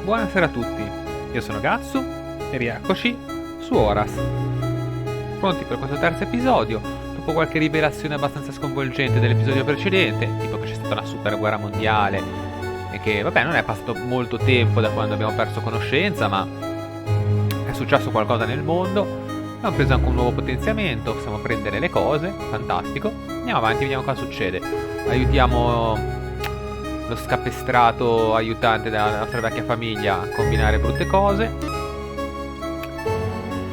Buonasera a tutti, io sono Gatsu e rieccoci su Horace. Pronti per questo terzo episodio, dopo qualche rivelazione abbastanza sconvolgente dell'episodio precedente, tipo che c'è stata una super guerra mondiale e che, vabbè, non è passato molto tempo da quando abbiamo perso conoscenza, ma è successo qualcosa nel mondo, abbiamo preso anche un nuovo potenziamento, possiamo prendere le cose, fantastico. Andiamo avanti, vediamo cosa succede. Aiutiamo lo scapestrato aiutante della nostra vecchia famiglia a combinare brutte cose.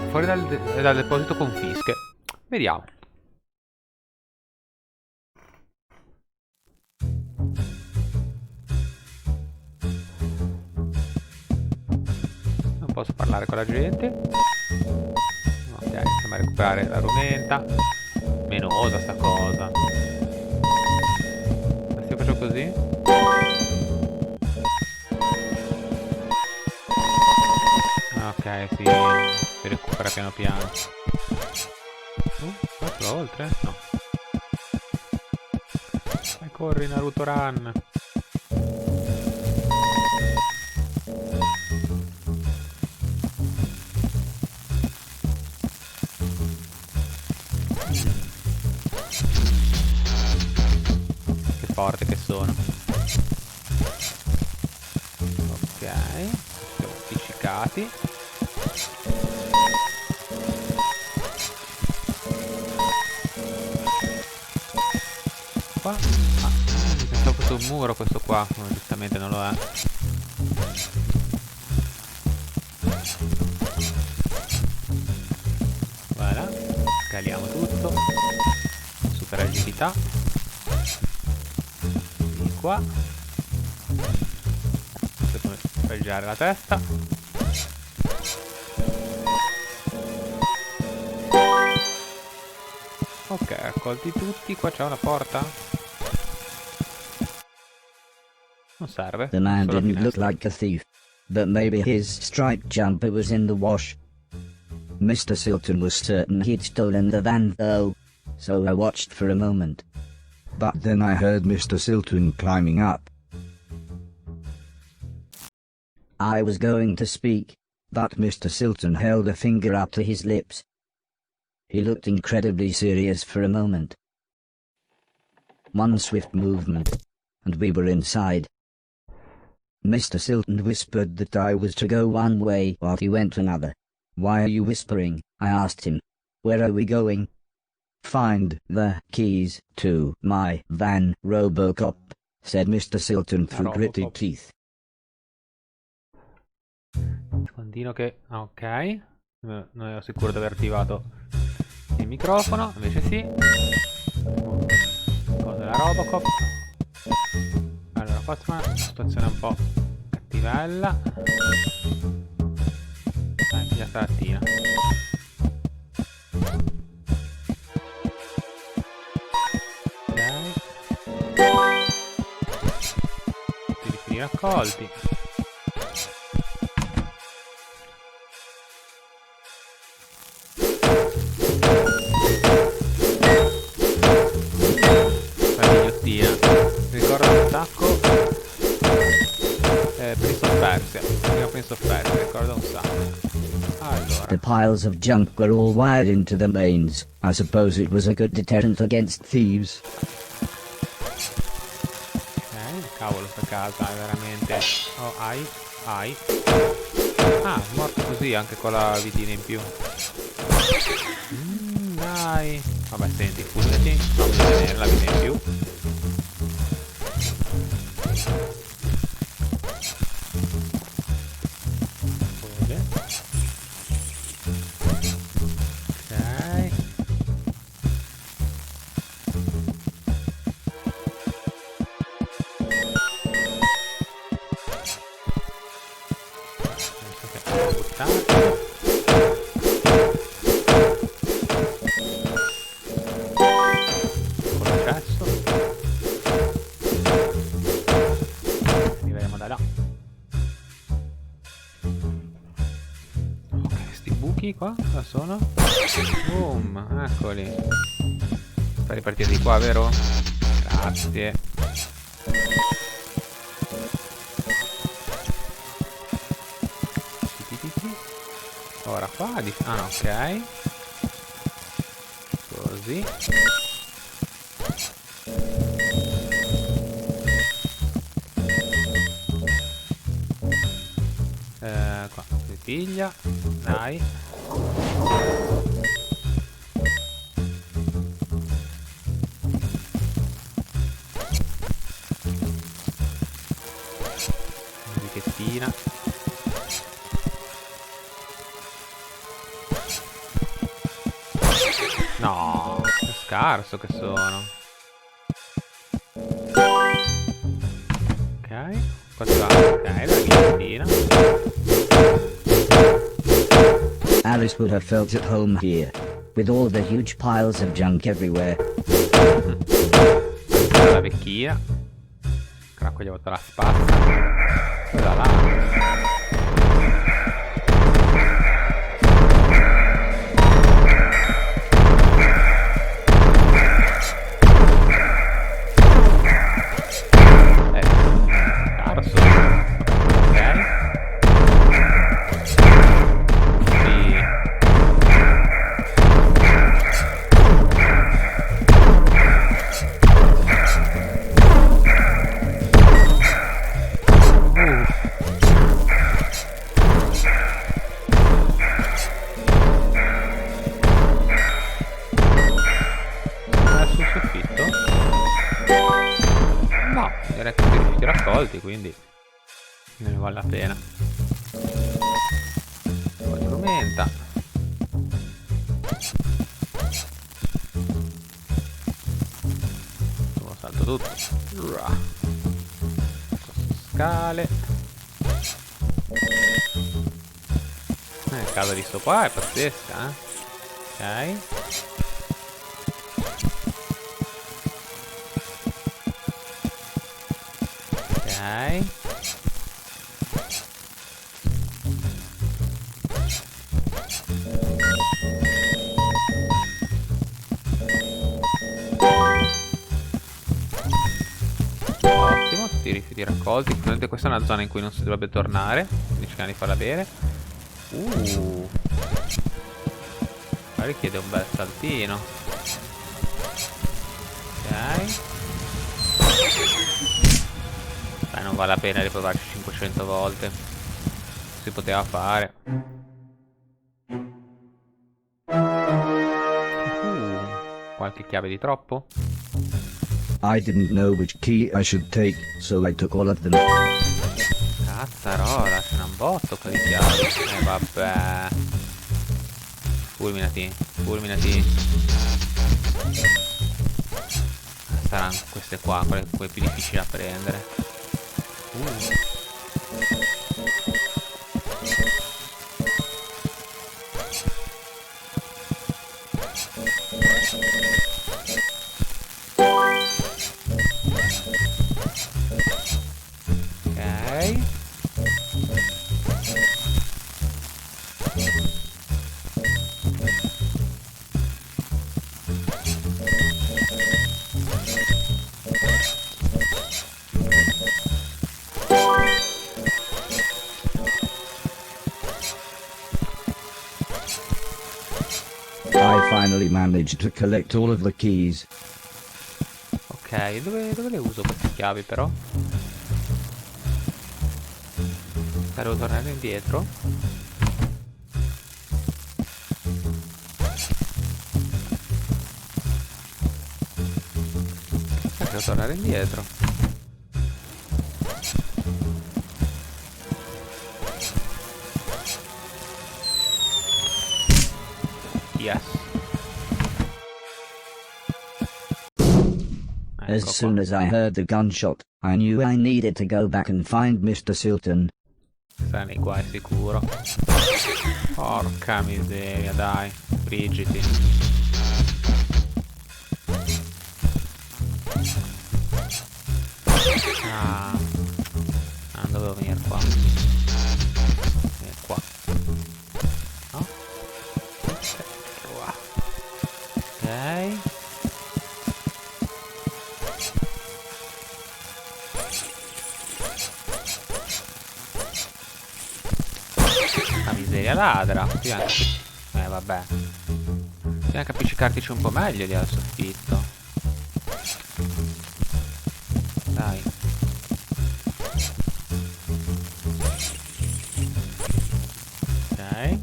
Fuori dal deposito confische. Vediamo. Non posso parlare con la gente. Ok, stiamo a recuperare la rumenta. Menosa sta cosa. Ma se io faccio così? Ok, si recupera piano piano. Va oltre? No. Vai, corri Naruto Run. Che forte che sono. Ok, siamo appiccicati. Qua? Ah, pensavo fosse un muro questo qua, ma giustamente non lo è. Voilà, scaliamo tutto. Super agilità. Di qua. Devo sfregiare la testa. Ok, raccolti tutti. Qua c'è una porta? Non serve. The man solo didn't look finestra. like a thief, but maybe his striped jumper was in the wash. Mr. Silton was certain he'd stolen the van though, so I watched for a moment. But then I heard Mr. Silton climbing up. I was going to speak, but Mr. Silton held a finger up to his lips. He looked incredibly serious for a moment. One swift movement, and we were inside. Mr. Silton whispered that I was to go one way while he went another. Why are you whispering? I asked him. Where are we going? Find the keys to my van, Robocop, said Mr. Silton through gritted teeth. Secondino che... ok. Non ero sicuro di aver attivato il microfono, invece sì. Cosa della Robocop. Allora, qua c'è una situazione un po' cattivella. Dai, piglia sta lattina. Ok. Tutti i liquidi raccolti. Ricordo un sacco Prince of Persia. Prima Prince of Persia, ricordo un sacco. Allora, The piles of junk were all wired into the mains. I suppose it was a good deterrent against thieves. ok, cavolo sta casa è veramente... oh, ai. Ah, morto così anche con la vitina in più. Dai. Vabbè, senti, fugati, non mi tenere la vita in più. Ok. Buttato. Cesso. Arriveremo da là. Ok, sti buchi qua, cosa sono? Boom, eccoli. Per ripartire di qua, vero? Grazie. Ora qua ah no, ok. Così. Qua si piglia. Dai. Musichettina. No, che scarso che sono. Ok, qua si va. Ok, la guillottina. Alice would have felt at home here, with all the huge piles of junk everywhere. La vecchina. Cracco gli ho avuto la spazza. Quella là. Scarso. Ok. Sì. Sul soffitto? No, direi che tutti i rifiuti raccolti, quindi non ne vale la pena. Un po' di frumenta. Lo salto tutto. Scale. Casa di sto qua è pazzesca, Ok. Ok. Ottimo, tutti i rifiuti raccolti. Ovviamente questa è una zona in cui non si dovrebbe tornare, quindi cerchiamo di farla bene. Ma richiede un bel saltino. Ok. Beh, non vale la pena riprovarci 500 volte. Si poteva fare. Qualche chiave di troppo? I didn't know which key I should take, so I took all of them. Cazzarola, ce n'è un botto qua di chiavi. Vabbè. Fulminati, fulminati. Saranno queste qua, quelle più difficili da prendere. Ok. I finally managed to collect all of the keys. Ok, dove le uso queste chiavi però? Devo tornare indietro? Devo tornare indietro. Yes. As soon as I heard the gunshot, I knew I needed to go back and find Mr. Silton. Stai nei guai sicuro. Porca miseria, dai. Frigiti. Non dovevo venire qua. Venire qua. No? Ok. miseria, ladra. Vabbè. Bisogna anche appiccicartici un po' meglio lì al soffitto. Dai. Ok.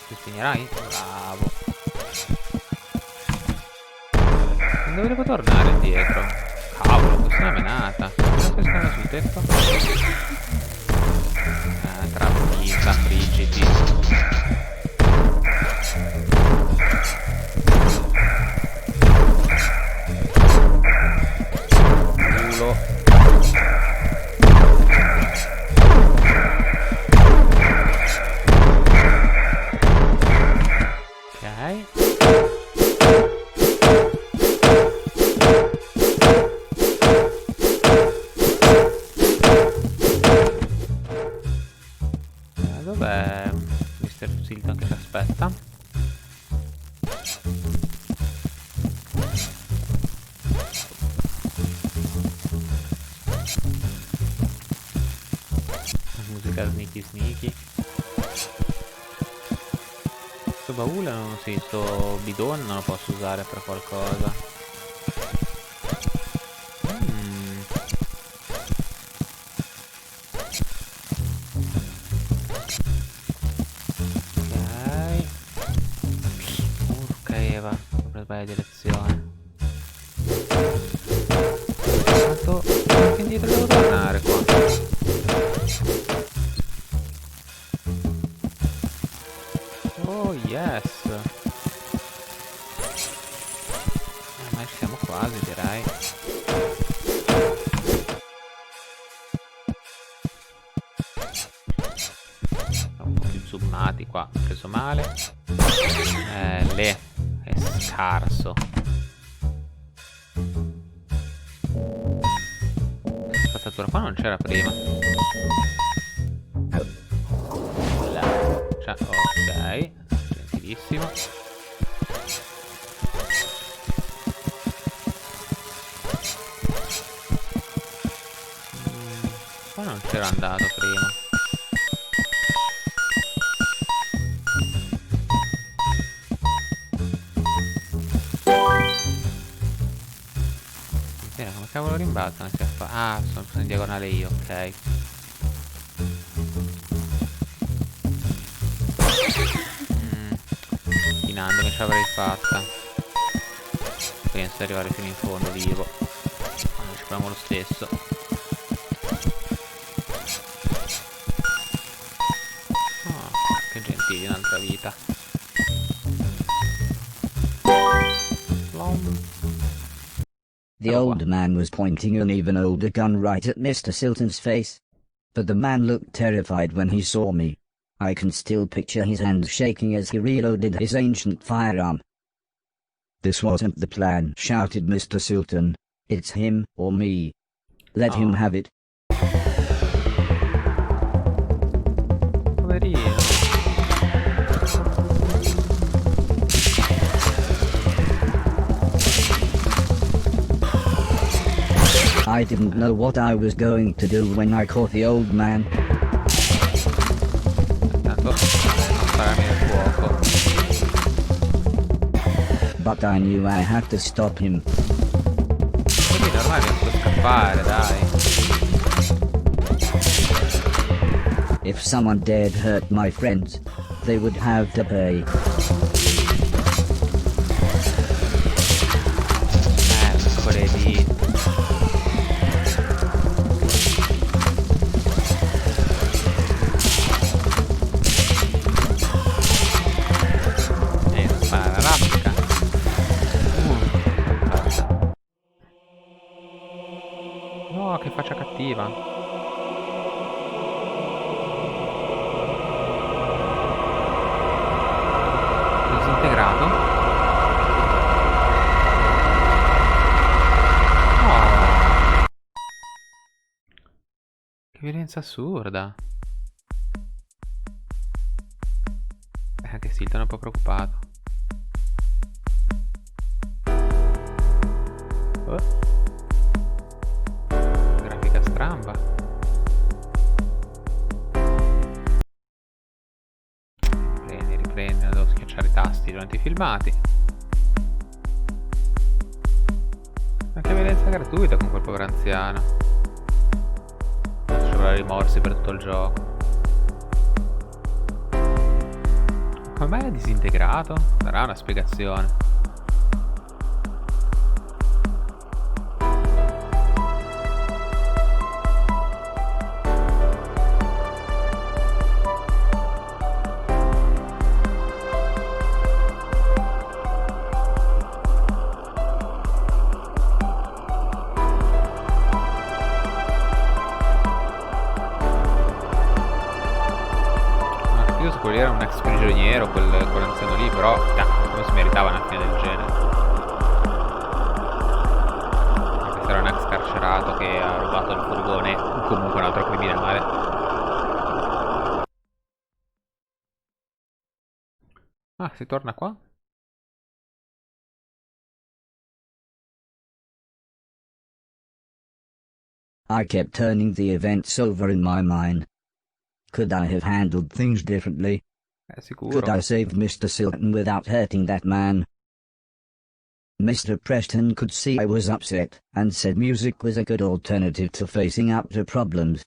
Ti spegnerai? Bravo. Non dovevo tornare indietro. Cavolo, questa è una menata. Cosa si scala sul tetto? Trappita, frigidi. Culo. Ok. Dov'è Mr. Silton che ci aspetta? Musica sneaky sneaky. Sto baule non sì, sto bidone non lo posso usare per qualcosa. Direzione. Tanto anche indietro devo tornare qua. Oh yes. Ma ci siamo quasi, direi. Siamo un po' più zoomati qua. Ho preso male. Le è scarso. La spazzatura qua non c'era prima. Cioè, ok, gentilissimo. Qua non c'era andato prima. Come cavolo rimbalzano si fa? Ah, sono in diagonale io, ok. Chinandomi ce l'avrei fatta. Penso di arrivare fino in fondo vivo. Ma non ci proviamo lo stesso. Oh, che gentili, un'altra vita. The old man was pointing an even older gun right at Mr. Silton's face. But the man looked terrified when he saw me. I can still picture his hand shaking as he reloaded his ancient firearm. "This wasn't the plan," shouted Mr. Silton. "It's him or me. Let him have it." Poverino. I didn't know what I was going to do when I caught the old man. Tanto non spararmi nel fuoco. But I knew I had to stop him. Quindi ormai riesco a scappare, dai. If someone dared hurt my friends, they would have to pay. Mercoledì. Spara rapida. No, che faccia cattiva. Disintegrato. Oh. Che violenza assurda. Anche Silton è un po' preoccupato. filmati. Anche violenza gratuita con quel povero anziano. Ci avrà rimorsi per tutto il gioco. Come mai è disintegrato? Darà una spiegazione. Quello era un ex prigioniero, quell'anziano lì, però non si meritava una fine del genere. Questo era un ex carcerato che ha rubato il furgone, o comunque un altro criminale. Ah, si torna qua? I kept turning the events over in my mind. Could I have handled things differently? Sicuro. Could I save Mr. Silton without hurting that man? Mr. Preston could see I was upset, and said music was a good alternative to facing up to problems.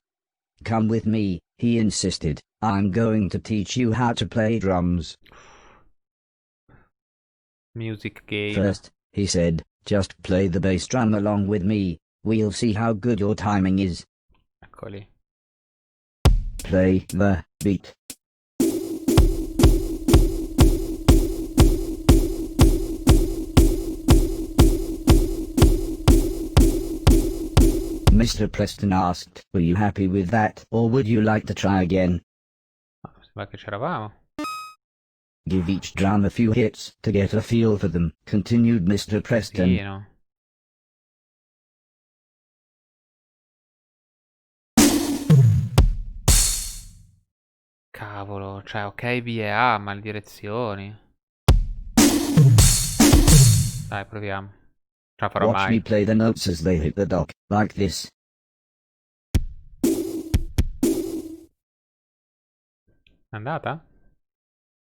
Come with me, he insisted. I'm going to teach you how to play drums. Music game. First, he said, just play the bass drum along with me. We'll see how good your timing is. Eccoli. Play the beat. Mr. Preston asked, were you happy with that, or would you like to try again? Sembra che c'eravamo. Give each drum a few hits to get a feel for them, continued Mr. Preston. Pieno. Cavolo, cioè ok B e A, maldirezioni. Dai, proviamo. Ce la farò Watch mai. me play the notes as they hit the dock, like this. È andata?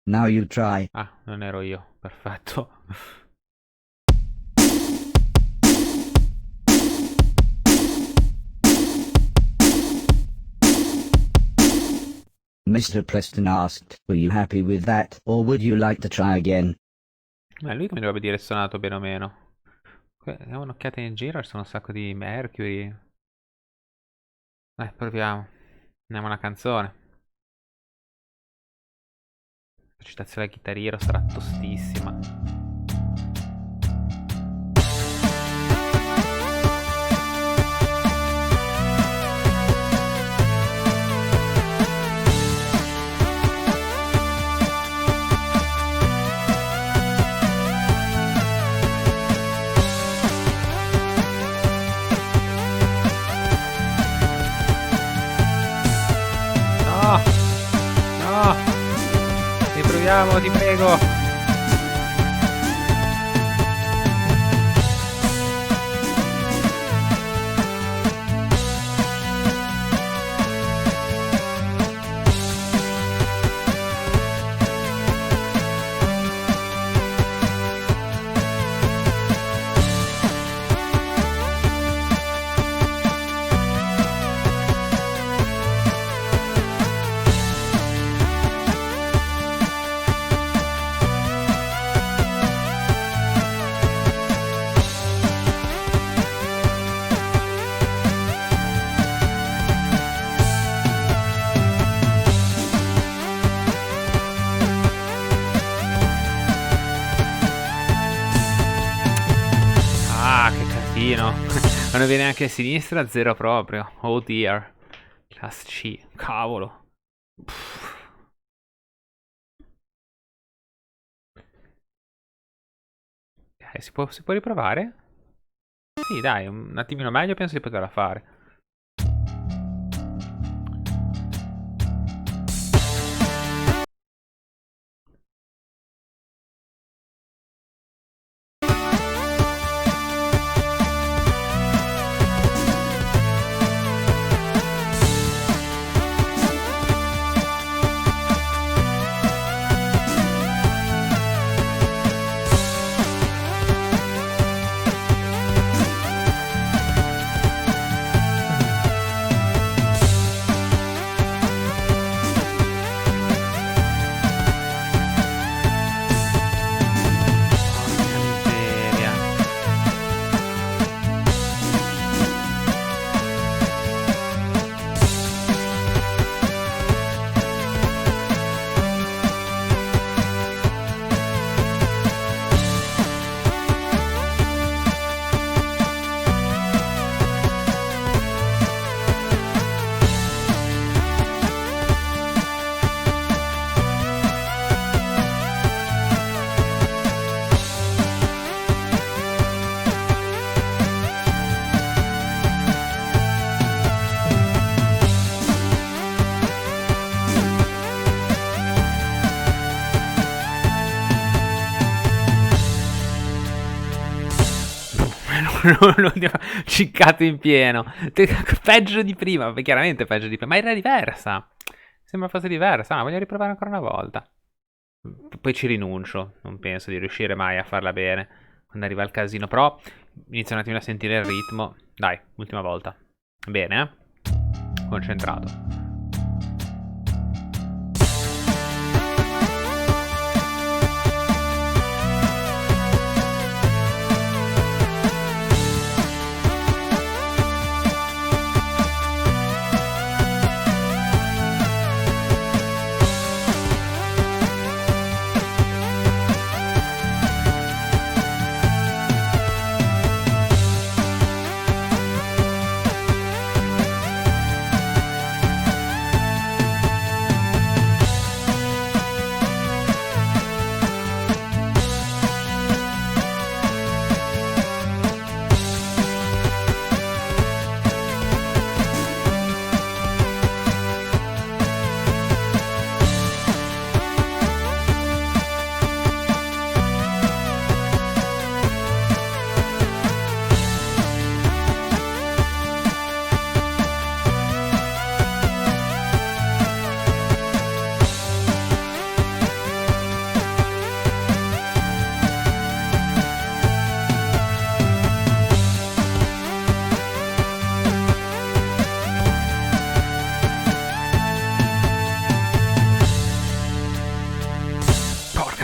Now you try. Ah, non ero io. Perfetto. Mr. Preston asked, were you happy with that, or would you like to try again? Lui che mi dovrebbe dire suonato bene o meno. Diamo un'occhiata in giro, ci sono un sacco di Mercury. Dai, proviamo. Andiamo a una canzone. La citazione al chitarriero sarà tostissima. No! Riproviamo, ti prego! Non viene anche a sinistra, zero proprio. Oh dear. Class C, cavolo. Si può riprovare? Sì, dai, un attimino meglio penso di poterla fare. L'ultimo ciccato in pieno. Peggio di prima, chiaramente peggio di prima. Ma era diversa. Sembra fosse diversa. No, voglio riprovare ancora una volta. Poi ci rinuncio. Non penso di riuscire mai a farla bene. Quando arriva il casino. Però inizio un attimo a sentire il ritmo. Dai, ultima volta. Bene, concentrato.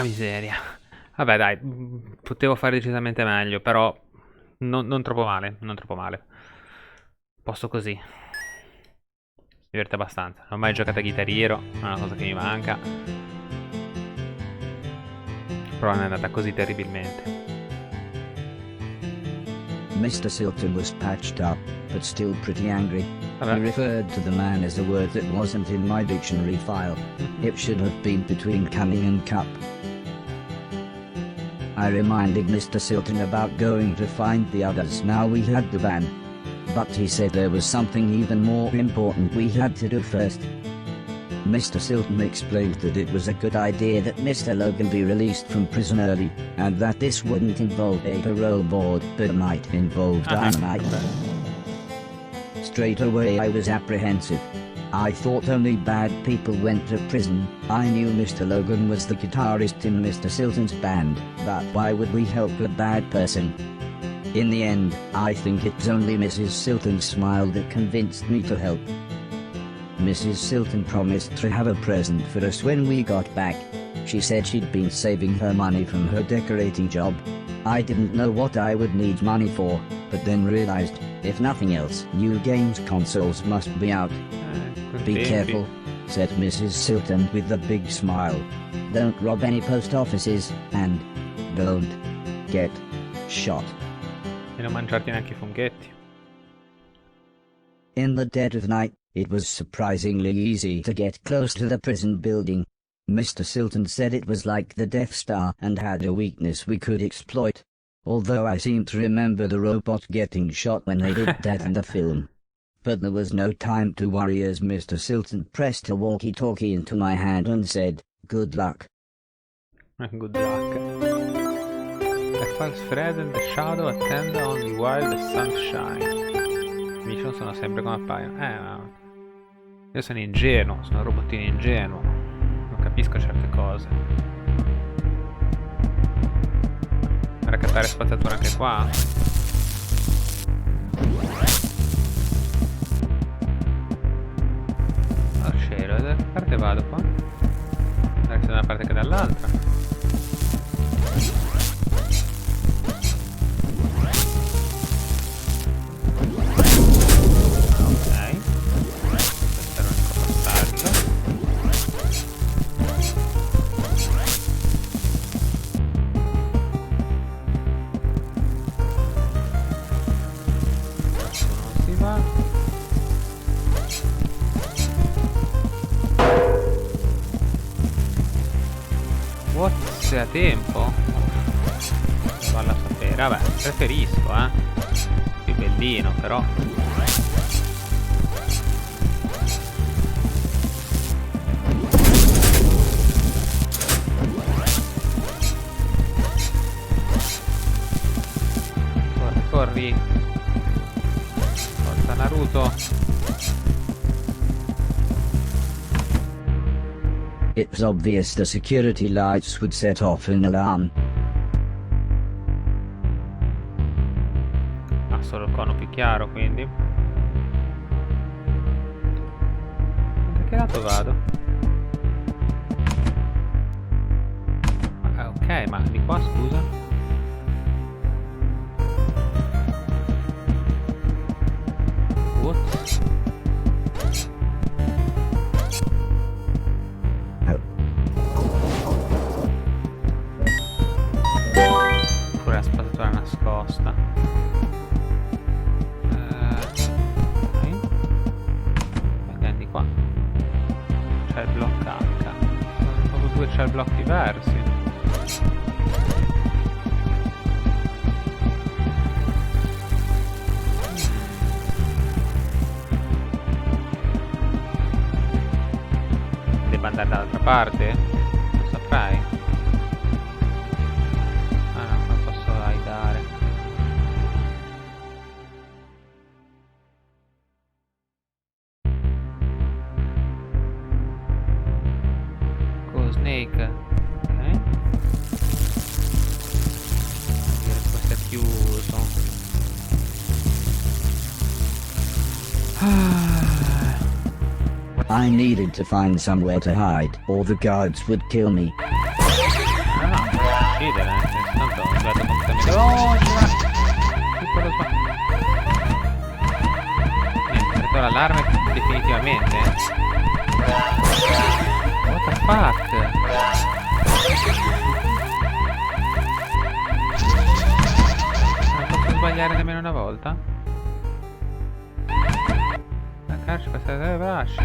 Miseria. Vabbè, dai, potevo fare decisamente meglio, però non troppo male, non troppo male. Posso così. Mi diverte abbastanza. Non ho mai giocato a Guitar Hero, è una cosa che mi manca. Però non è andata così terribilmente. Mr. Silton was patched up, but still pretty angry. Vabbè. He referred to the man as a word that wasn't in my dictionary file. It should have been between cunning and cup. I reminded Mr. Silton about going to find the others now we had the van. But he said there was something even more important we had to do first. Mr. Silton explained that it was a good idea that Mr. Logan be released from prison early, and that this wouldn't involve a parole board, but might involve dynamite. Straight away I was apprehensive. I thought only bad people went to prison. I knew Mr. Logan was the guitarist in Mr. Silton's band, but why would we help a bad person? In the end, I think it's only Mrs. Silton's smile that convinced me to help. Mrs. Silton promised to have a present for us when we got back. She said she'd been saving her money from her decorating job. I didn't know what I would need money for, but then realized, if nothing else, new games consoles must be out. Be careful, said Mrs. Silton with a big smile. Don't rob any post offices, and don't get shot. E non mangiarti neanche i funghetti. In the dead of night, it was surprisingly easy to get close to the prison building. Mr. Silton said it was like the Death Star and had a weakness we could exploit. Although I seem to remember the robot getting shot when they did that in the film. But there was no time to worry as Mr. Silton pressed a walkie-talkie into my hand and said, "Good luck." Good luck. A false friend and the shadow attend only while the sun shines. I nemici non sono sempre come appaiono. Io sono ingenuo, sono un robottino ingenuo. Non capisco certe cose. Raccattare spazzatura anche qua? Oh cielo, da che parte vado qua? Sia da una parte che dall'altra. Se ha tempo valla a sapere. Vabbè, preferisco più bellino però. Corre, corre. corri. Forza Naruto. It was obvious the security lights would set off an alarm. Ha solo il cono più chiaro, quindi. Da che lato vado? Ok, ma di qua scusa. What? Pure la spazzatura nascosta. Ok. Andiamo di qua. C'è il blocco H. Sono proprio due c'è blocchi diversi. Devo andare dall'altra parte? Non saprai. Ah no, non posso raidare. Go Snake. Ok. Dire che questo è chiuso. I needed to find somewhere to hide, or the guards would kill me. No, uccidere, tanto ho sbagliato completamente. Oh, piccolo sbaglio. Niente, metto l'allarme definitivamente. What the fuck? Non posso sbagliare nemmeno una volta? La caccia questa delle braccia.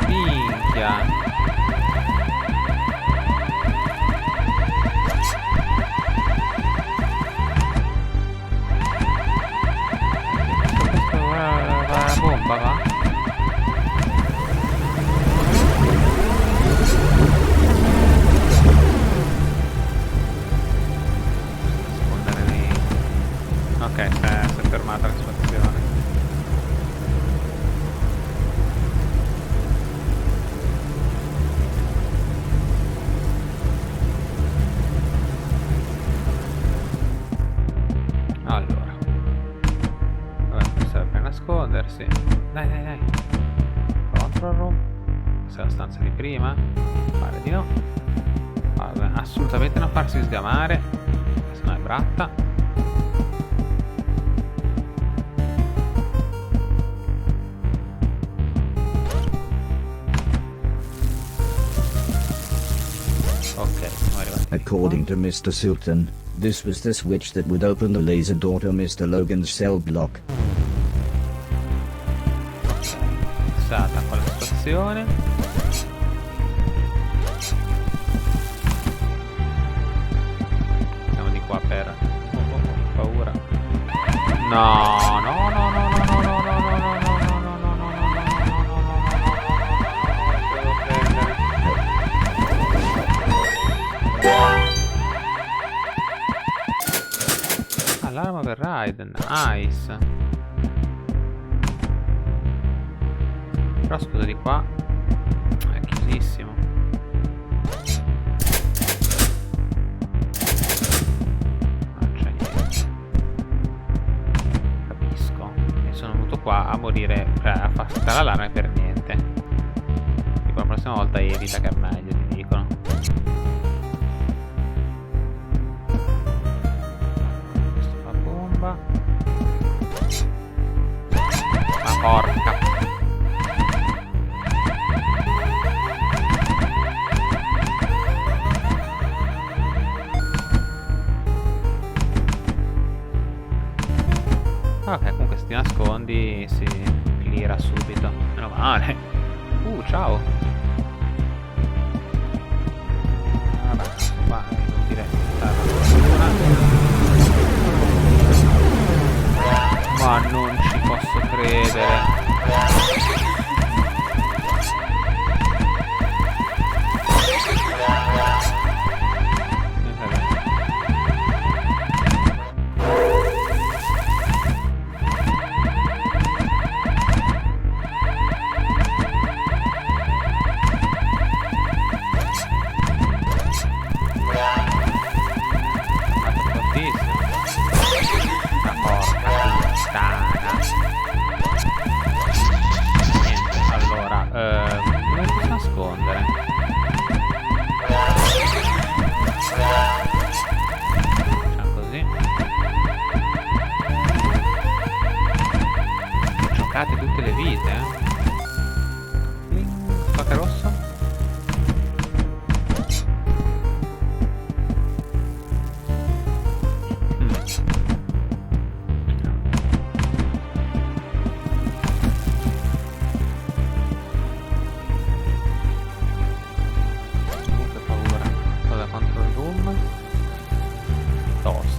Minchia. Va la bomba, va? Nascondere lì. Ok, si è fermata l'espansione. Allora. Vabbè, questo serve per nascondersi. Dai, dai, dai. Control room. Questa è la stanza di prima. Pare di no. Vabbè, assolutamente non farsi sgamare. Sennò è bratta. Ok, siamo arrivati. According to Mr. Sultan, this was the switch that would open the laser door to Mr. Logan's cell block. Fissata con la situazione. Siamo di qua per... Oh, paura. No, no, no, no, no, no, no, no, no, no, no, no, no, no, no, devo prendere. Allarme override, nice. Però scusa, di qua è chiusissimo. Non c'è niente. Capisco. E sono venuto qua a morire, cioè a far saltare l'allarme per niente. Tipo la prossima volta evita, che è meglio, ti dicono. Questo fa bomba. Ma porca. Ok, comunque se ti nascondi si cleara subito. Meno male. Ciao. Vabbè, qua è inutile ma non ci posso credere.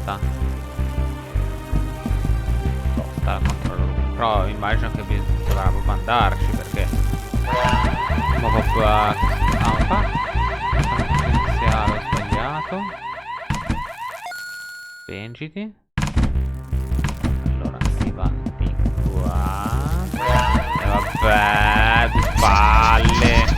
tosta. Tosta la controllo. Però immagino che dovrà proprio andarci perché... Ma proprio a... Potenziale, ho sbagliato. Spengiti. Allora si va di qua. E vabbè, di palle.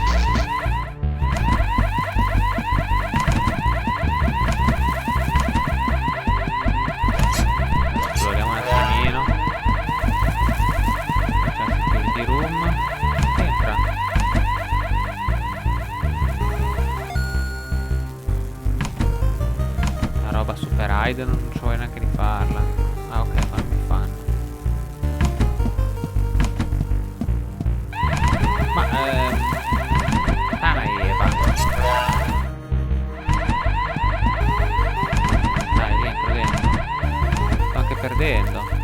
Esploriamo un attimino. Security room. Entra. Una roba super hide, non ci vuoi neanche rifarla. Ah ok, ma mi fanno. Ma Tana Eva. Dai, dentro. Sto anche perdendo.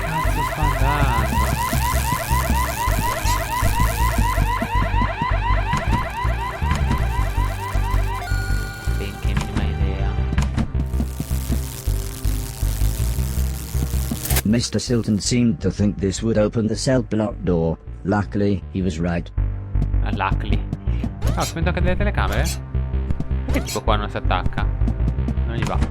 Cazzo sto andando? Benché minima idea. Mr. Silton seemed to think this would open the cell block door. Luckily, he was right. Luckily. Ah, ho spento anche delle telecamere? Perché tipo qua non si attacca? Non gli va. Ok.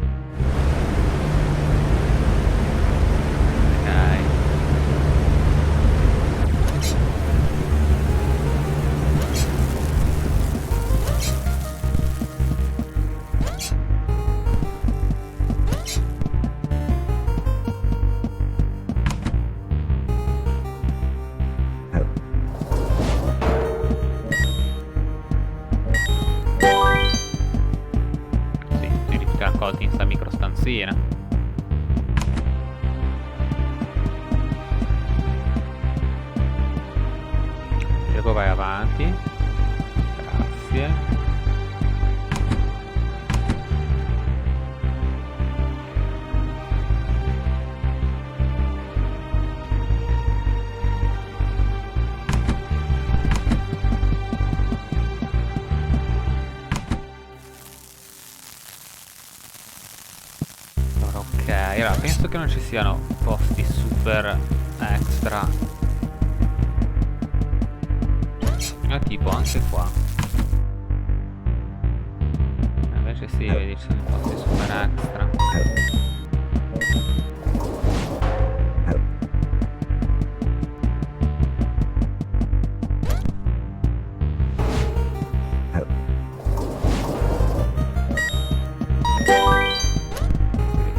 Sì, tutti raccolti in sta micro stanzina. Prego, vai avanti. Grazie. Ok, allora penso che non ci siano posti super extra. Ma tipo anche qua. Invece sì, vedi, ci sono posti super extra.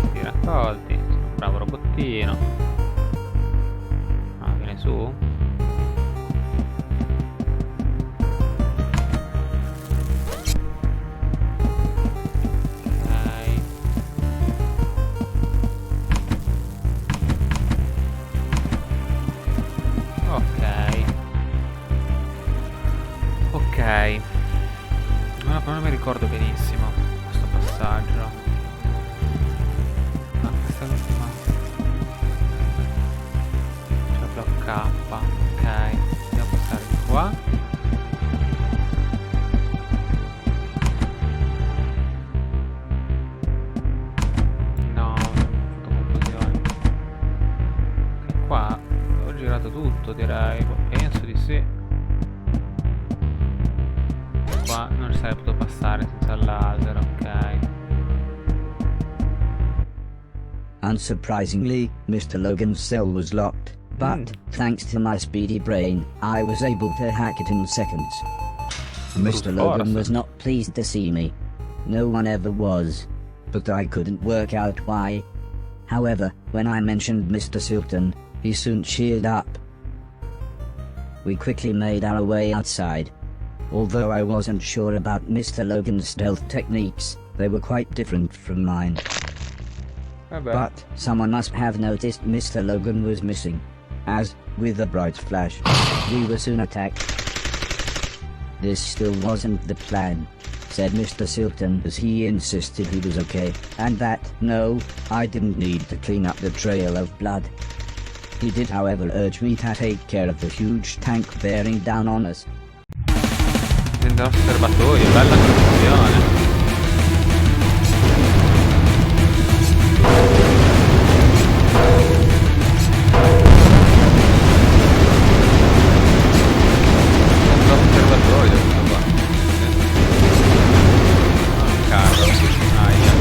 Questi raccolti, sono un bravo robottino. Ah, viene su. Ok. No, però non mi ricordo benissimo questo passaggio. Ah, questa è l'ultima. C'è il blocco K. Ok. Devo passare di qua. No, ho fatto confusione. Ok, qua ho girato tutto, direi. Penso di sì. Qua non ci sarei potuto passare senza il laser, ok. Unsurprisingly, Mr. Logan's cell was locked, but thanks to my speedy brain, I was able to hack it in seconds. Mr. Logan was not pleased to see me. No one ever was. But I couldn't work out why. However, when I mentioned Mr. Silton, he soon cheered up. We quickly made our way outside. Although I wasn't sure about Mr. Logan's stealth techniques, they were quite different from mine. But someone must have noticed Mr. Logan was missing, as, with a bright flash, we were soon attacked. This still wasn't the plan. said Mr. Silton as he insisted he was okay, and that, no, I didn't need to clean up the trail of blood. He did however urge me to take care of the huge tank bearing down on us. Nel osservatorio, bella costruzione. L'osservatorio, questo qua. Un carro. Aia.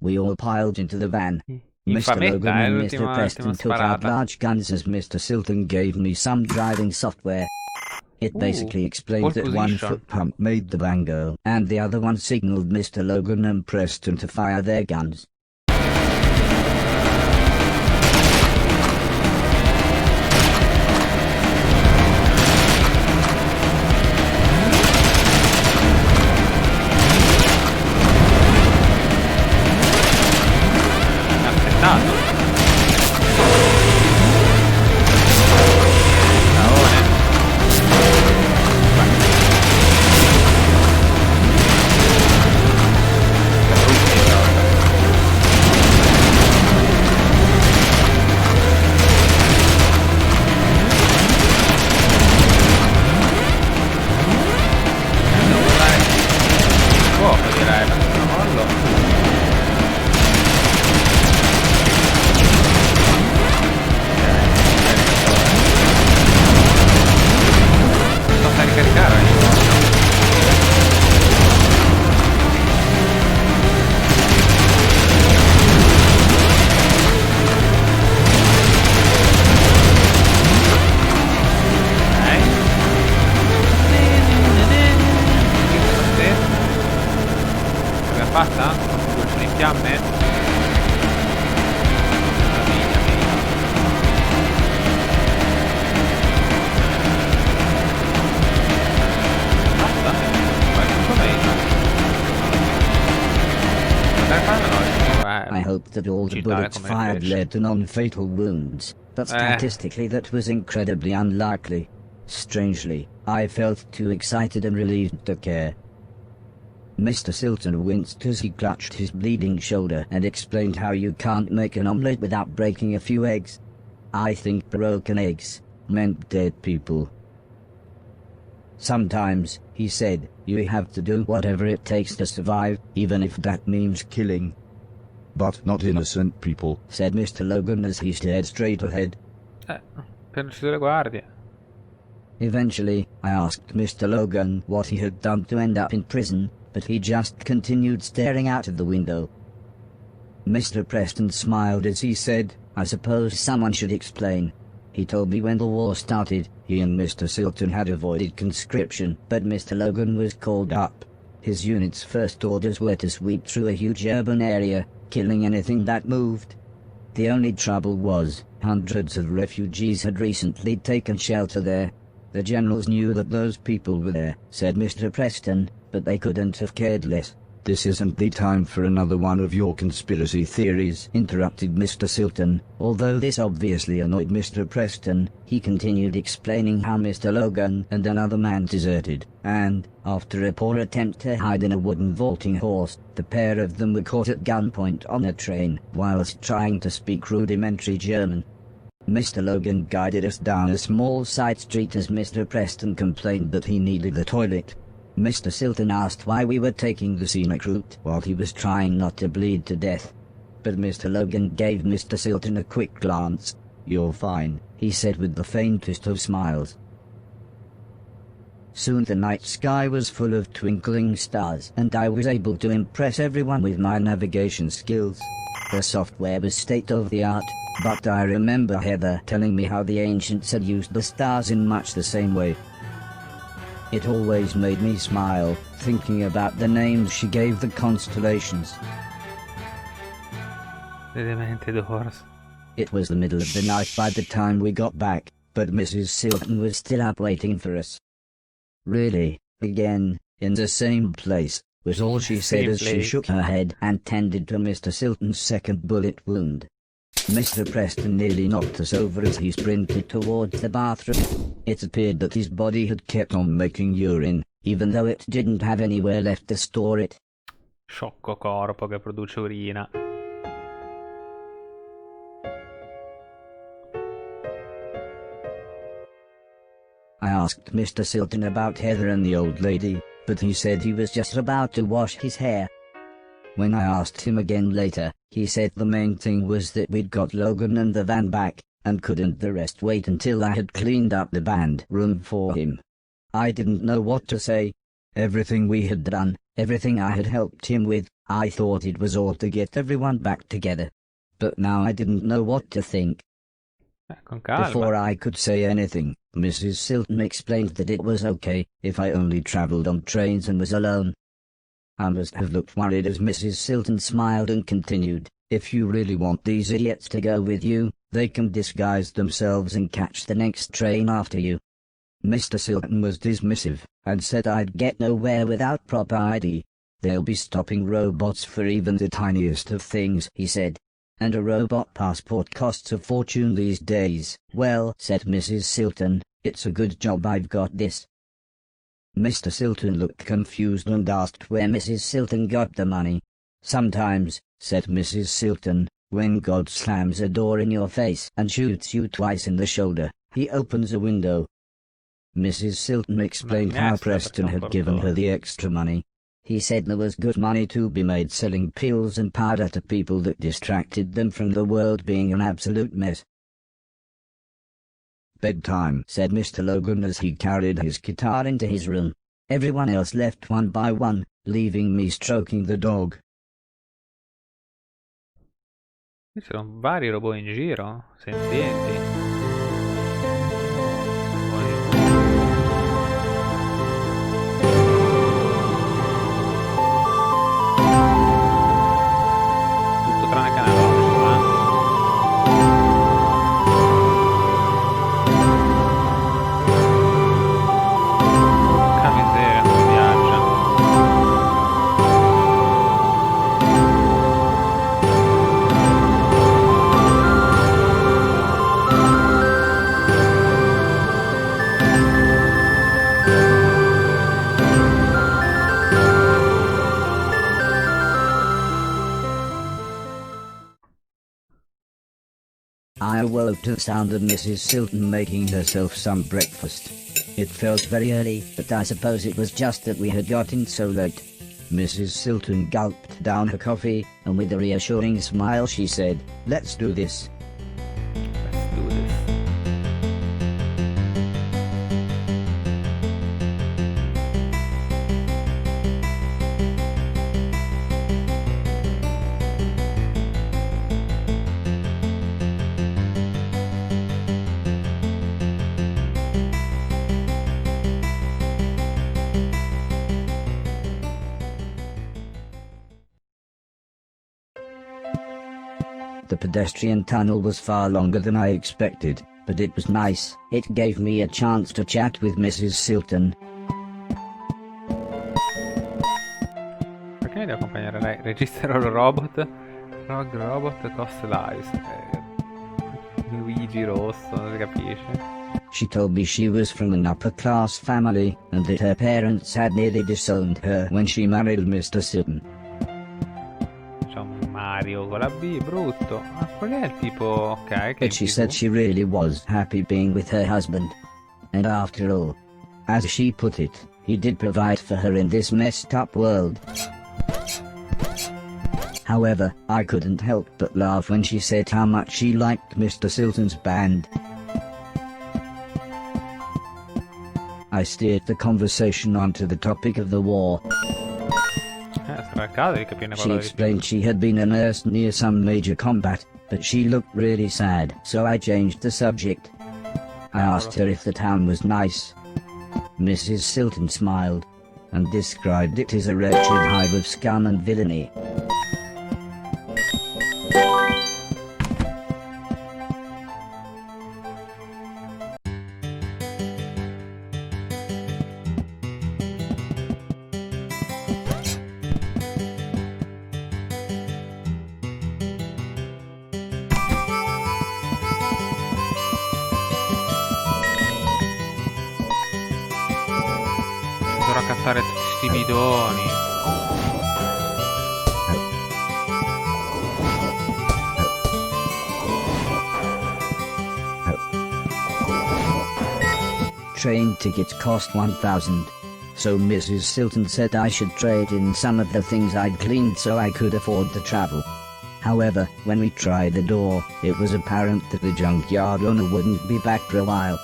We all piled into the van. Mr. Infametta, Logan and Mr. l'ultima Preston took out sparata. large guns as Mr. Silton gave me some driving software. It basically explained pole that one position. foot pump made the van go, and the other one signaled Mr. Logan and Preston to fire their guns. Aspettato. Caone. Vai. Che brutti ora. Devo usare fuoco, direi, per questo mollo. Basta ricaricare ogni volta. L'abbiamo fatta? Due sono in fiamme? Meraviglia mia. Basta? Quanto meno? Dai, I hoped that all the bullets fired led to non-fatal wounds, but statistically that was incredibly unlikely. Strangely, I felt too excited and relieved to care. Mr. Silton winced as he clutched his bleeding shoulder and explained how you can't make an omelette without breaking a few eggs. I think broken eggs meant dead people. Sometimes, he said, you have to do whatever it takes to survive, even if that means killing. But not innocent people, said Mr. Logan as he stared straight ahead. Per le guardie. Eventually, I asked Mr. Logan what he had done to end up in prison, but he just continued staring out of the window. Mr. Preston smiled as he said, I suppose someone should explain. He told me when the war started, he and Mr. Silton had avoided conscription, but Mr. Logan was called up. His unit's first orders were to sweep through a huge urban area, killing anything that moved. The only trouble was, hundreds of refugees had recently taken shelter there. The generals knew that those people were there, said Mr. Preston, but they couldn't have cared less. This isn't the time for another one of your conspiracy theories, interrupted Mr. Silton. Although this obviously annoyed Mr. Preston, he continued explaining how Mr. Logan and another man deserted, and, after a poor attempt to hide in a wooden vaulting horse, the pair of them were caught at gunpoint on a train, whilst trying to speak rudimentary German. Mr. Logan guided us down a small side street as Mr. Preston complained that he needed the toilet. Mr. Silton asked why we were taking the scenic route while he was trying not to bleed to death. But Mr. Logan gave Mr. Silton a quick glance. "You're fine," he said with the faintest of smiles. Soon the night sky was full of twinkling stars, and I was able to impress everyone with my navigation skills. The software was state-of-the-art, but I remember Heather telling me how the ancients had used the stars in much the same way. It always made me smile, thinking about the names she gave the constellations. It was the middle of the night by the time we got back, but Mrs. Silton was still up waiting for us. "Really, again, in the same place," was all she said as she shook her head and tended to Mr. Silton's second bullet wound. Mr. Preston nearly knocked us over as he sprinted towards the bathroom. It appeared that his body had kept on making urine, even though it didn't have anywhere left to store it. Sciocco corpo che produce urina. I asked Mr. Silton about Heather and the old lady, but he said he was just about to wash his hair. When I asked him again later, he said the main thing was that we'd got Logan and the van back, and couldn't the rest wait until I had cleaned up the band room for him. I didn't know what to say. Everything we had done, everything I had helped him with, I thought it was all to get everyone back together. But now I didn't know what to think. Con calma. Before I could say anything, Mrs. Silton explained that it was okay if I only travelled on trains and was alone. I must have looked worried as Mrs. Silton smiled and continued, "If you really want these idiots to go with you, they can disguise themselves and catch the next train after you." Mr. Silton was dismissive, and said I'd get nowhere without proper ID. "They'll be stopping robots for even the tiniest of things," he said. "And a robot passport costs a fortune these days." "Well," said Mrs. Silton, "it's a good job I've got this." Mr. Silton looked confused and asked where Mrs. Silton got the money. "Sometimes," said Mrs. Silton, "when God slams a door in your face and shoots you twice in the shoulder, he opens a window." Mrs. Silton explained how Preston had given her the extra money. He said there was good money to be made selling pills and powder to people that distracted them from the world being an absolute mess. "Bedtime," said Mr. Logan as he carried his guitar into his room. Everyone else left one by one, leaving me stroking the dog. Ci sono vari robot in giro, senzienti. Tutto tranne canalogico, Che miseria, non viaggia. I awoke to the sound of Mrs. Silton making herself some breakfast. It felt very early, but I suppose it was just that we had gotten so late. Mrs. Silton gulped down her coffee, and with a reassuring smile she said, "Let's do this." Let's do this. The pedestrian tunnel was far longer than I expected, but it was nice. It gave me a chance to chat with Mrs. Silton. Perché mi devo accompagnare lei. Registerò il robot. Rogue Robot Cost Lives. Luigi rosso, non si capisce. She told me she was from an upper-class family, and that her parents had nearly disowned her when she married Mr. Silton. C'è un Mario con la B, brutto. Ah, quello è il tipo, ok. Che But she said she really was happy being with her husband. And after all, as she put it, he did provide for her in this messed up world. However, I couldn't help but laugh when she said how much she liked Mr. Silton's band. I steered the conversation onto the topic of the war. Sarà il caso di capirne She qualcosa di più. explained she had been a nurse near some major combat, but she looked really sad, so I changed the subject. I asked her if the town was nice. Mrs. Silton smiled, and described it as a wretched hive of scum and villainy. Dovrò accattare tutti sti bidoni. Train tickets cost 1,000. So Mrs. Silton said I should trade in some of the things I'd cleaned so I could afford the travel. However, when we tried the door, it was apparent that the junkyard owner wouldn't be back for a while.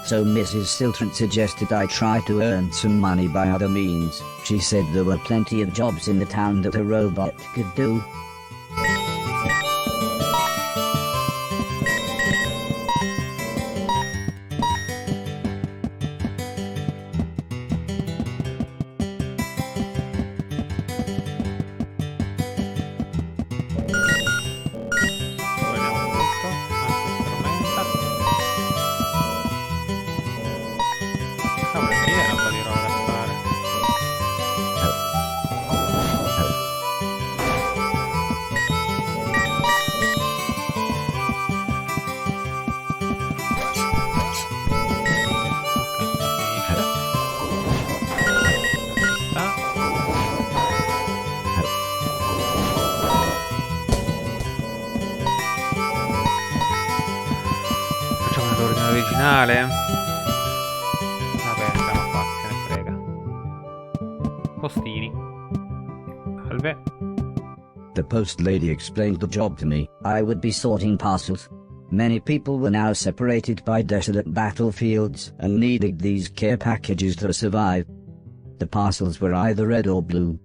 So Mrs. Silton suggested I try to earn some money by other means. She said there were plenty of jobs in the town that a robot could do. Vogliamo tutto. Strumenta. Cavolo, qui era un po' di roba da fare. Facciamo l'ordine originale. Vabbè, siamo qua, se ne frega. Postini. Salve. The post lady explained the job to me. I would be sorting parcels. Many people were now separated by desolate battlefields and needed these care packages to survive. The parcels were either red or blue.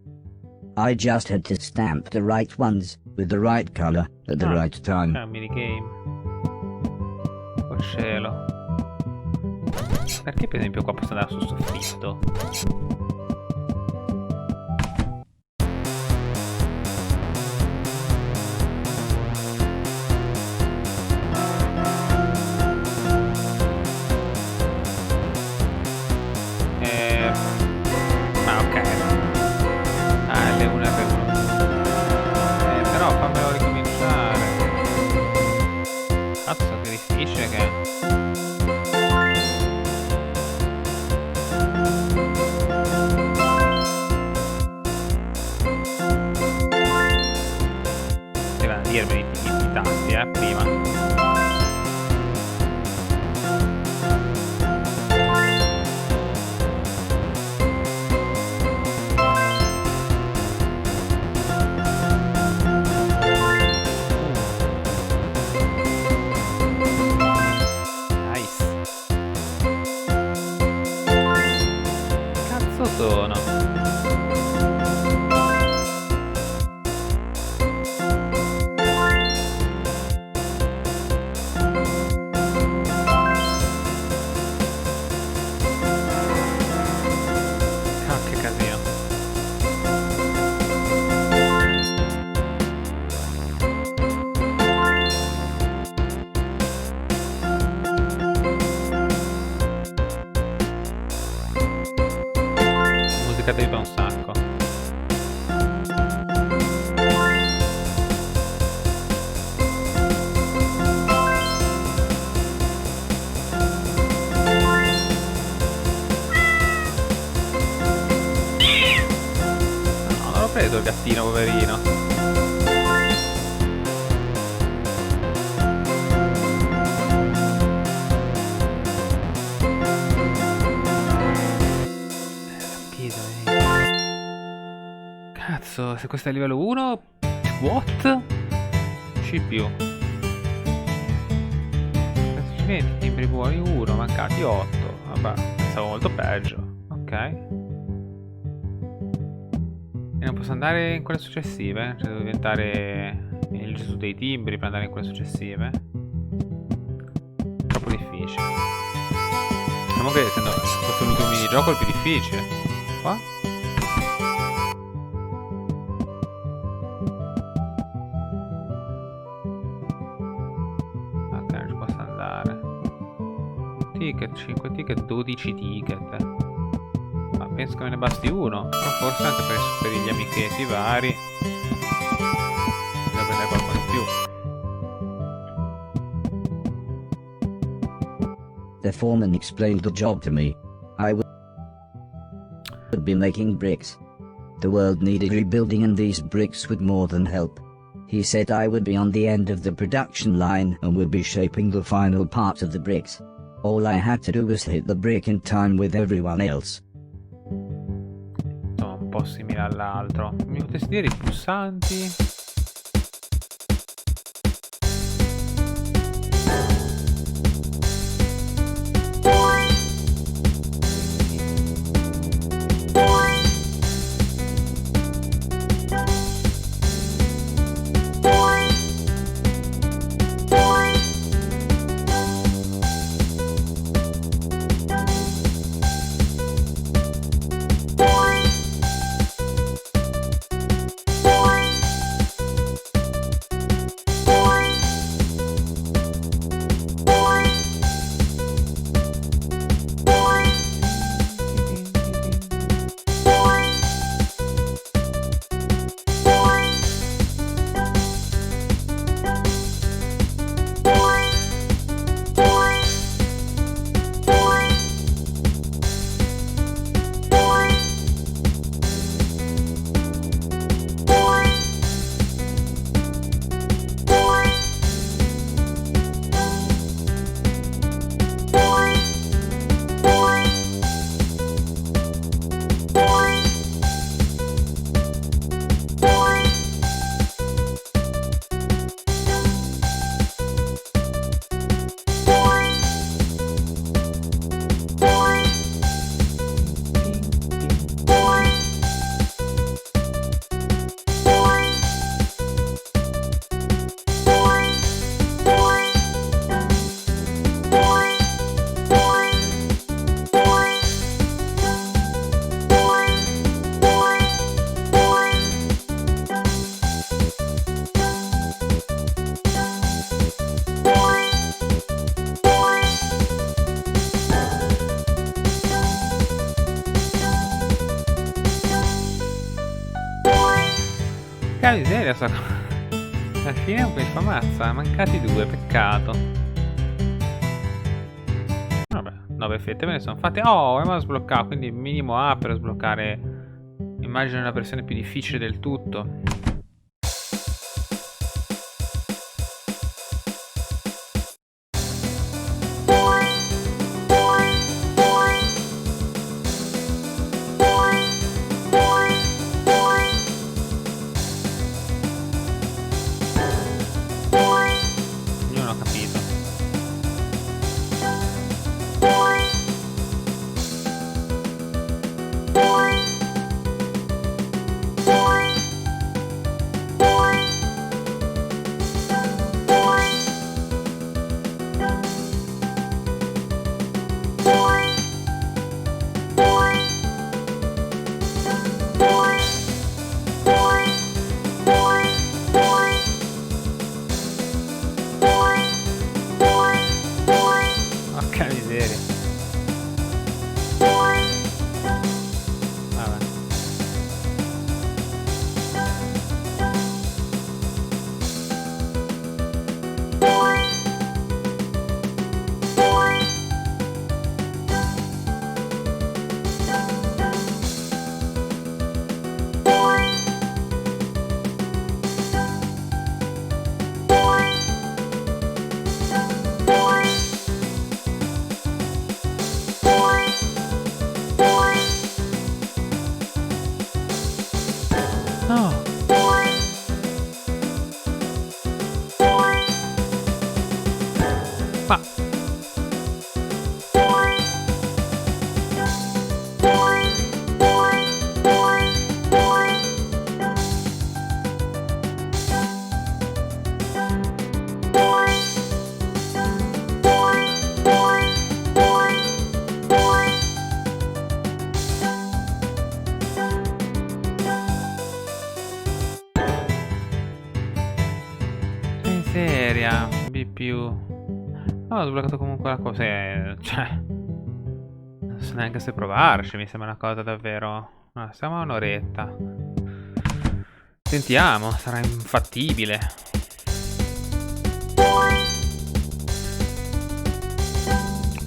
I just had to stamp the right ones with the right color at the right time. C'è un minigame. Oh cielo. Perché per esempio qua posso andare sul soffitto? Ah, ok. Ah, L1 e R1. Però fammelo ricominciare. Cazzo, che difficile che è. Deve dirmi i tasti, prima. Nice. Cazzo sono? Ah, che casino. Musica piaciuta un sacco. gattino, poverino. Cazzo, se questo è livello 1, what? CPU. Accidenti, timbri buoni 1, mancati 8. Vabbè, pensavo molto peggio. Ok. E non posso andare in quelle successive? Cioè devo diventare il Gesù dei timbri per andare in quelle successive? Troppo difficile. Diciamo che essendo questo è l'ultimo minigioco è il più difficile. Qua? Ticket, 5 ticket, 12 ticket. Ma penso che me ne basti uno. Però forse anche per gli amichetti vari devo prendere qualcosa in più. The foreman explained the job to me. I would be making bricks. The world needed rebuilding and these bricks would more than help. He said I would be on the end of the production line and would be shaping the final part of the bricks. All I had to do was hit the brick in time with everyone else. Insomma, un po' simile all'altro. Mi potessi dire i pulsanti? Porca miseria, alla fine mi fa mazza, mancati 2, peccato. Vabbè, 9 fette me ne sono fatte. Oh, abbiamo sbloccato, quindi minimo A per sbloccare, immagino, una versione più difficile del tutto. più. No, ho sbloccato comunque la cosa. Cioè, non so neanche se provarci. Mi sembra una cosa davvero. No, siamo a un'oretta. Sentiamo, sarà infattibile.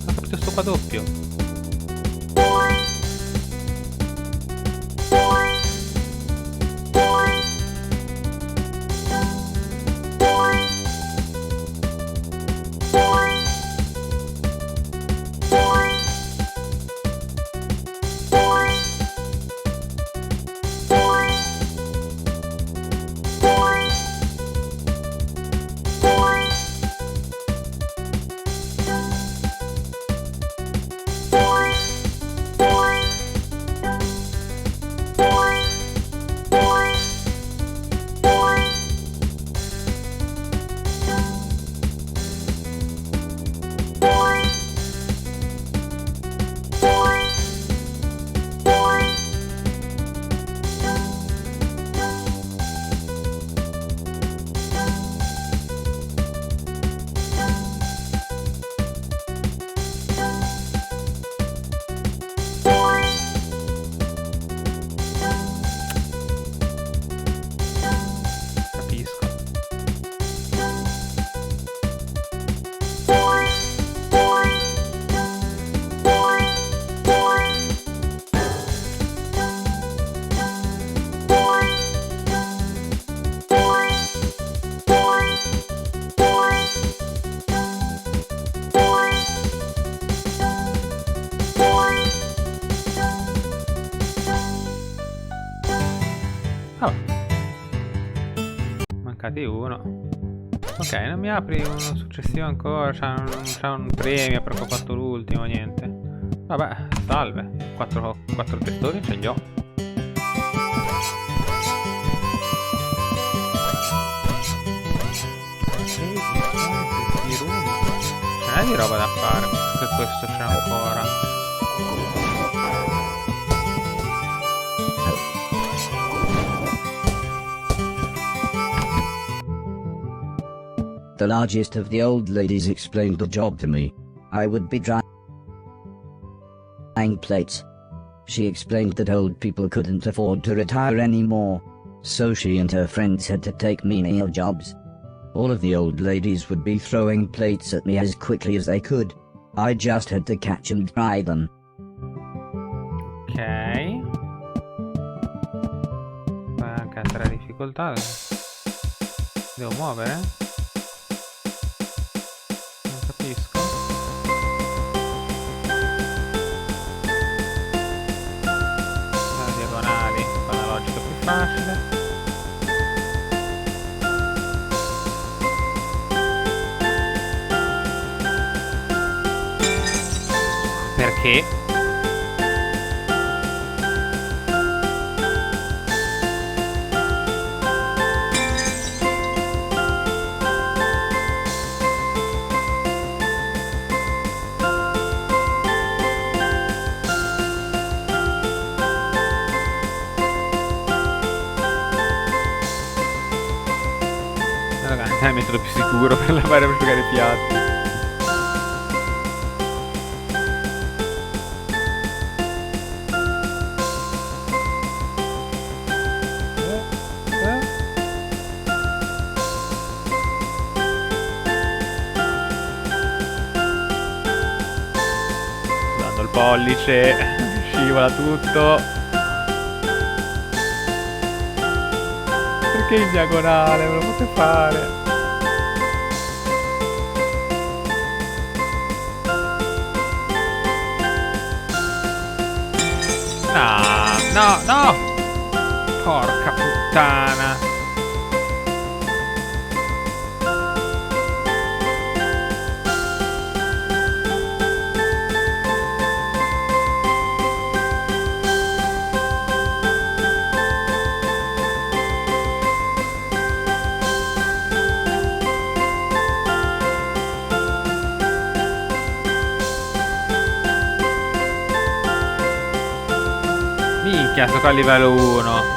Ho capito sto qua doppio. Mancati uno. Ok, non mi apri uno successivo ancora. C'è un premio perché ho fatto l'ultimo. Niente. Vabbè, salve. 4 testoni ce li ho. Ce n'è di roba da fare. Per questo c'è ancora. The largest of the old ladies explained the job to me. I would be drying plates. She explained that old people couldn't afford to retire anymore, so she and her friends had to take menial jobs. All of the old ladies would be throwing plates at me as quickly as they could. I just had to catch and dry them. Ok. Anche altra difficoltà. Devo muovere? Capisco. Le diagonali fa la logica più facile. Perché? È il metodo più sicuro per lavare e asciugare i piatti. Dando il pollice, scivola tutto. Perché in diagonale? Me lo potete fare? No, no! Porca puttana! Minchia, sto qua a livello 1.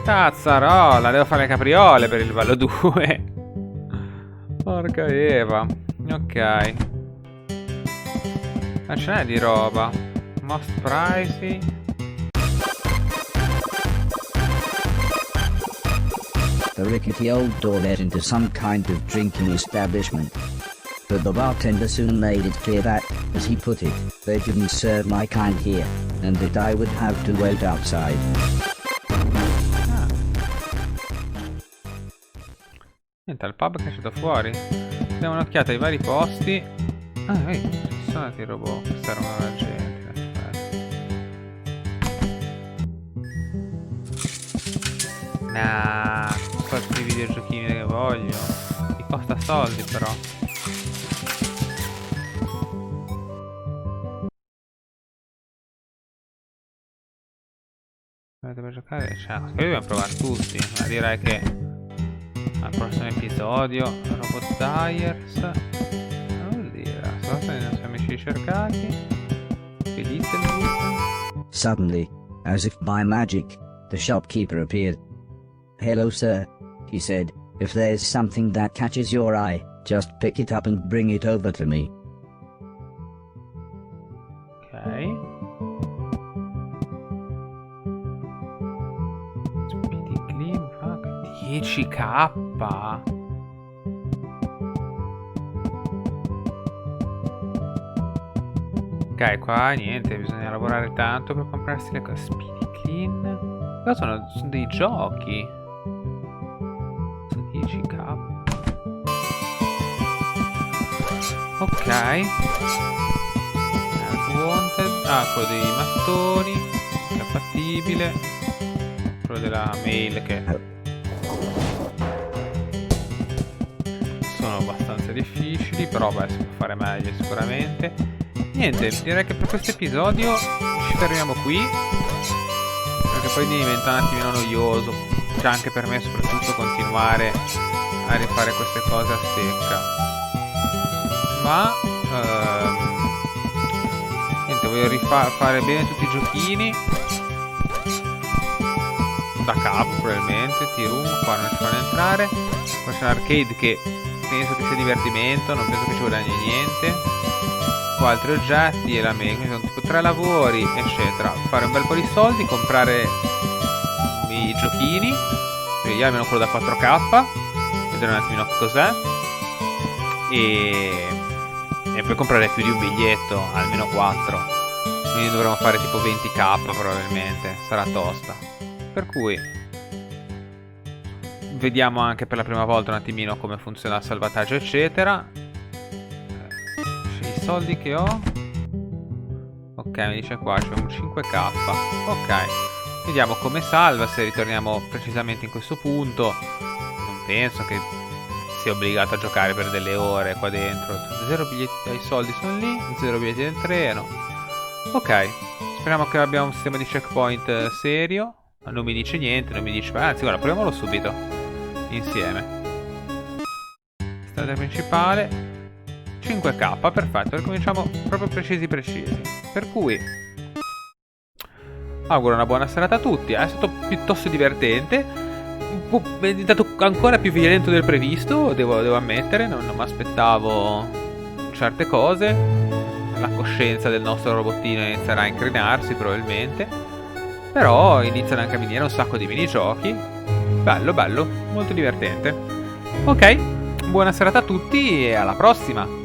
Cazzarola, devo fare le capriole per il livello 2. Porca Eva. Ok. Ma ce n'è di roba. Most pricey. The rickety old door led into some kind of drinking establishment. But the bartender soon made it clear that, as he put it, they didn't serve my kind here, and that I would have to wait outside. Niente, al pub che è uscito fuori. Diamo un'occhiata ai vari posti. Ah, vedi, ci sono altri robot che servono alla gente. Aspetta. Nah, sono tutti i videogiochini che voglio. Mi costa soldi però. Dove giocare? Cioè, qui dobbiamo provare tutti. Ma direi che al prossimo episodio Robot Tires. Non vuol dire. Sono i nostri amici ricercati. Suddenly, as if by magic, the shopkeeper appeared. "Hello, sir," he said. "If there's something that catches your eye, just pick it up and bring it over to me." Ok. Speedy Clean, fuck. 10k? Ok, qua niente, bisogna lavorare tanto per comprarsi le cose. Speedy Clean. Qua sono dei giochi. Sono 10k. Ok. Wanted. Ah, quello dei mattoni. Che è fattibile. Quello della mail che sono abbastanza difficili. Però beh, si può fare meglio sicuramente. Niente, direi che per questo episodio ci fermiamo qui. Perché poi diventa un attimino noioso. Cioè anche per me soprattutto continuare a rifare queste cose a stecca. Ma niente, voglio fare bene tutti i giochini da capo probabilmente. T-Room qua non ci fanno entrare. Qua c'è l'arcade che penso che sia divertimento, non penso che ci guadagni niente. Qua altri oggetti e la mega, sono tipo 3 lavori eccetera. Fare un bel po' di soldi, comprare i giochini, io almeno quello da 4k, vedere un attimino che cos'è, e poi comprare più di un biglietto, almeno 4, quindi dovremo fare tipo 20k probabilmente, sarà tosta. Per cui vediamo anche per la prima volta un attimino come funziona il salvataggio eccetera. I soldi che ho, ok, mi dice qua c'è un 5k. Ok, vediamo come salva, se ritorniamo precisamente in questo punto. Non penso che sia obbligato a giocare per delle ore qua dentro. 0 biglietti, i soldi sono lì, 0 biglietti del treno. Ok, speriamo che abbia un sistema di checkpoint serio. Non mi dice niente, non mi dice, anzi guarda, proviamolo subito insieme. Strada principale 5k, perfetto, ricominciamo proprio precisi. Per cui auguro una buona serata a tutti. È stato piuttosto divertente, è diventato ancora più violento del previsto, devo ammettere. Non mi aspettavo certe cose. La coscienza del nostro robottino inizierà a incrinarsi probabilmente, però iniziano anche a venire un sacco di minigiochi. Bello, molto divertente. Ok, buona serata a tutti e alla prossima.